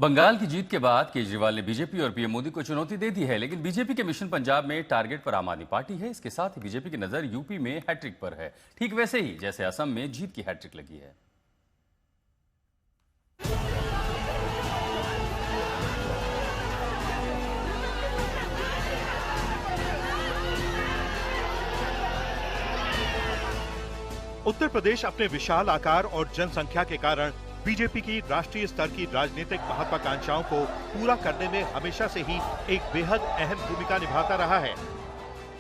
बंगाल की जीत के बाद केजरीवाल ने बीजेपी और पीएम मोदी को चुनौती दे दी है, लेकिन बीजेपी के मिशन पंजाब में टारगेट पर आम आदमी पार्टी है। इसके साथ ही बीजेपी की नजर यूपी में हैट्रिक पर है, ठीक वैसे ही जैसे असम में जीत की हैट्रिक लगी है। उत्तर प्रदेश अपने विशाल आकार और जनसंख्या के कारण बीजेपी की राष्ट्रीय स्तर की राजनीतिक महत्वाकांक्षाओं को पूरा करने में हमेशा से ही एक बेहद अहम भूमिका निभाता रहा है।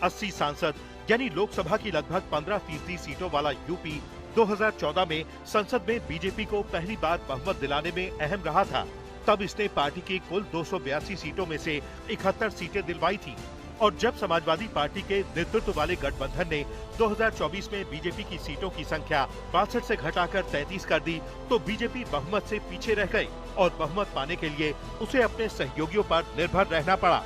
80 सांसद यानी लोकसभा की लगभग 15% सीटों वाला यूपी 2014 में संसद में बीजेपी को पहली बार बहुमत दिलाने में अहम रहा था। तब इसने पार्टी की कुल 282 सीटों में से 71 सीटें दिलवाई थी। और जब समाजवादी पार्टी के नेतृत्व वाले गठबंधन ने 2024 में बीजेपी की सीटों की संख्या 62 से घटाकर 33 कर दी, तो बीजेपी बहुमत से पीछे रह गई और बहुमत पाने के लिए उसे अपने सहयोगियों पर निर्भर रहना पड़ा।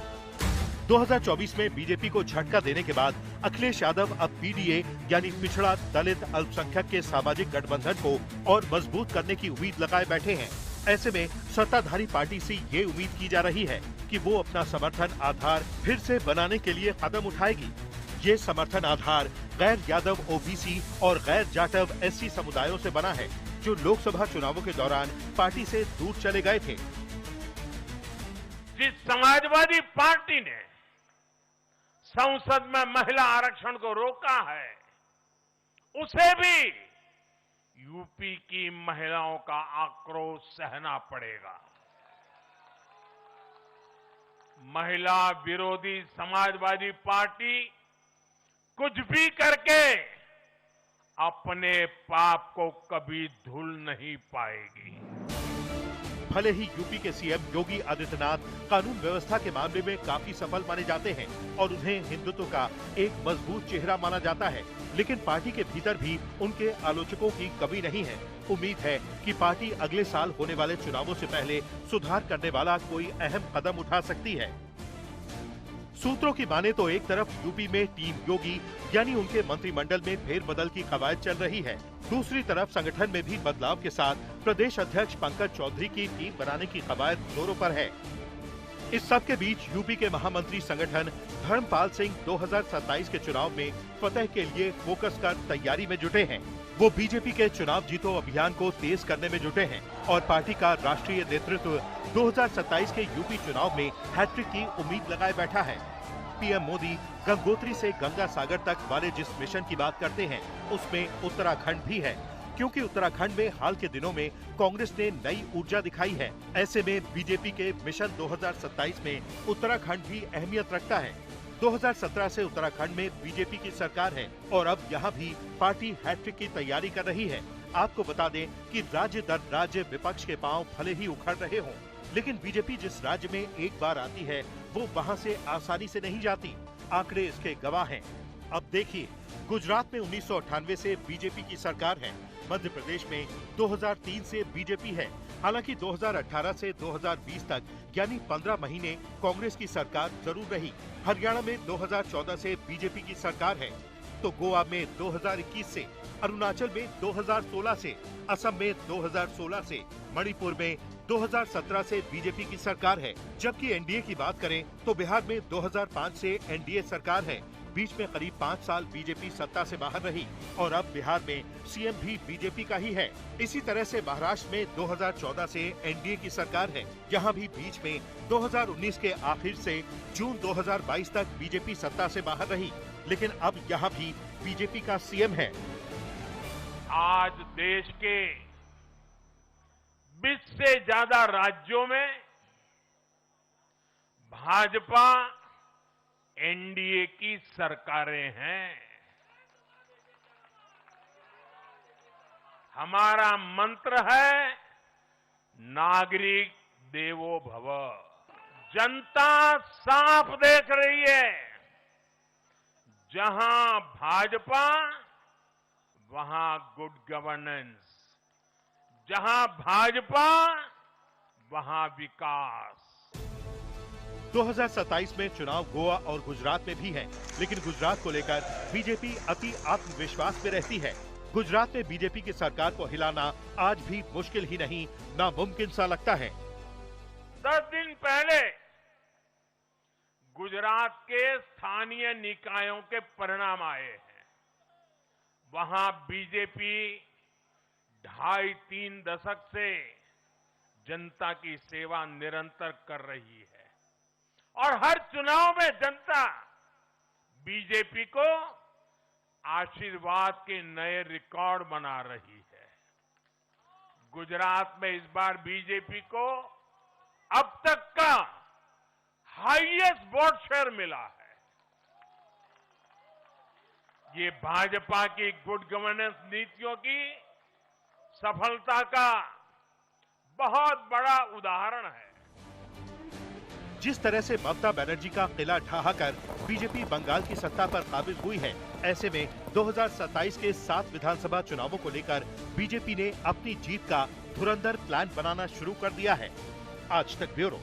2024 में बीजेपी को झटका देने के बाद अखिलेश यादव अब पीडीए यानी पिछड़ा दलित अल्पसंख्यक के सामाजिक गठबंधन को और मजबूत करने की उम्मीद लगाए बैठे हैं। ऐसे में सत्ताधारी पार्टी से ये उम्मीद की जा रही है कि वो अपना समर्थन आधार फिर से बनाने के लिए कदम उठाएगी। ये समर्थन आधार गैर यादव ओबीसी और गैर जाटव एससी समुदायों से बना है, जो लोकसभा चुनावों के दौरान पार्टी से दूर चले गए थे। जिस समाजवादी पार्टी ने संसद में महिला आरक्षण को रोका है, उसे भी यूपी की महिलाओं का आक्रोश सहना पड़ेगा। महिला विरोधी समाजवादी पार्टी कुछ भी करके अपने पाप को कभी धुल नहीं पाएगी। भले ही यूपी के सीएम योगी आदित्यनाथ कानून व्यवस्था के मामले में काफी सफल माने जाते हैं और उन्हें हिंदुत्व का एक मजबूत चेहरा माना जाता है, लेकिन पार्टी के भीतर भी उनके आलोचकों की कमी नहीं है। उम्मीद है कि पार्टी अगले साल होने वाले चुनावों से पहले सुधार करने वाला कोई अहम कदम उठा सकती है। सूत्रों की माने तो एक तरफ यूपी में टीम योगी यानी उनके मंत्रिमंडल में फेरबदल की कवायद चल रही है, दूसरी तरफ संगठन में भी बदलाव के साथ प्रदेश अध्यक्ष पंकज चौधरी की टीम बनाने की कवायद जोरों पर है। इस सब के बीच यूपी के महामंत्री संगठन धर्मपाल सिंह 2027 के चुनाव में फतह के लिए फोकस कर तैयारी में जुटे हैं। वो बीजेपी के चुनाव जीतो अभियान को तेज करने में जुटे हैं और पार्टी का राष्ट्रीय नेतृत्व 2027 के यूपी चुनाव में हैट्रिक की उम्मीद लगाए बैठा है। पीएम मोदी गंगोत्री से गंगा सागर तक वाले जिस मिशन की बात करते हैं, उसमें उत्तराखंड भी है, क्योंकि उत्तराखंड में हाल के दिनों में कांग्रेस ने नई ऊर्जा दिखाई है। ऐसे में बीजेपी के मिशन 2027 में उत्तराखंड भी अहमियत रखता है। 2017 से उत्तराखंड में बीजेपी की सरकार है और अब यहाँ भी पार्टी हैट्रिक की तैयारी कर रही है। आपको बता दें कि राज्य दर राज्य विपक्ष के पांव भले ही उखड़ रहे हों, लेकिन बीजेपी जिस राज्य में एक बार आती है, वो वहाँ से आसानी से नहीं जाती। आंकड़े इसके गवाह हैं। अब देखिए, गुजरात में 1998 से बीजेपी की सरकार है, मध्य प्रदेश में 2003 से बीजेपी है। हालांकि 2018 से 2020 तक यानी 15 महीने कांग्रेस की सरकार जरूर रही। हरियाणा में 2014 से बीजेपी की सरकार है, तो गोवा में 2021 से, अरुणाचल में 2016 से, असम में 2016 से, मणिपुर में 2017 से बीजेपी की सरकार है। जबकि एनडीए की बात करें तो बिहार में 2005 से एनडीए सरकार है। बीच में करीब 5 साल बीजेपी सत्ता से बाहर रही और अब बिहार में सीएम भी बीजेपी का ही है। इसी तरह से महाराष्ट्र में 2014 से एनडीए की सरकार है। यहाँ भी बीच में 2019 के आखिर से जून 2022 तक बीजेपी सत्ता से बाहर रही, लेकिन अब यहाँ भी बीजेपी का सीएम है। आज देश के 20 से ज्यादा राज्यों में भाजपा एनडीए की सरकारें हैं। हमारा मंत्र है नागरिक देवो भव। जनता साफ देख रही है, जहां भाजपा वहां गुड गवर्नेंस, जहां भाजपा वहां विकास। 2027 में चुनाव गोवा और गुजरात में भी है, लेकिन गुजरात को लेकर बीजेपी अति आत्मविश्वास में रहती है। गुजरात में बीजेपी की सरकार को हिलाना आज भी मुश्किल ही नहीं, नामुमकिन सा लगता है। 10 दिन पहले गुजरात के स्थानीय निकायों के परिणाम आए हैं। वहां बीजेपी 2.5-3 दशक से जनता की सेवा निरंतर कर रही है और हर चुनाव में जनता बीजेपी को आशीर्वाद के नए रिकॉर्ड बना रही है। गुजरात में इस बार बीजेपी को अब तक का हाईएस्ट वोट शेयर मिला है। ये भाजपा की गुड गवर्नेंस नीतियों की सफलता का बहुत बड़ा उदाहरण है। जिस तरह से ममता बनर्जी का किला ढहाकर बीजेपी बंगाल की सत्ता पर काबिज हुई है, ऐसे में 2027 के 7 विधानसभा चुनावों को लेकर बीजेपी ने अपनी जीत का धुरंधर प्लान बनाना शुरू कर दिया है। आज तक ब्यूरो।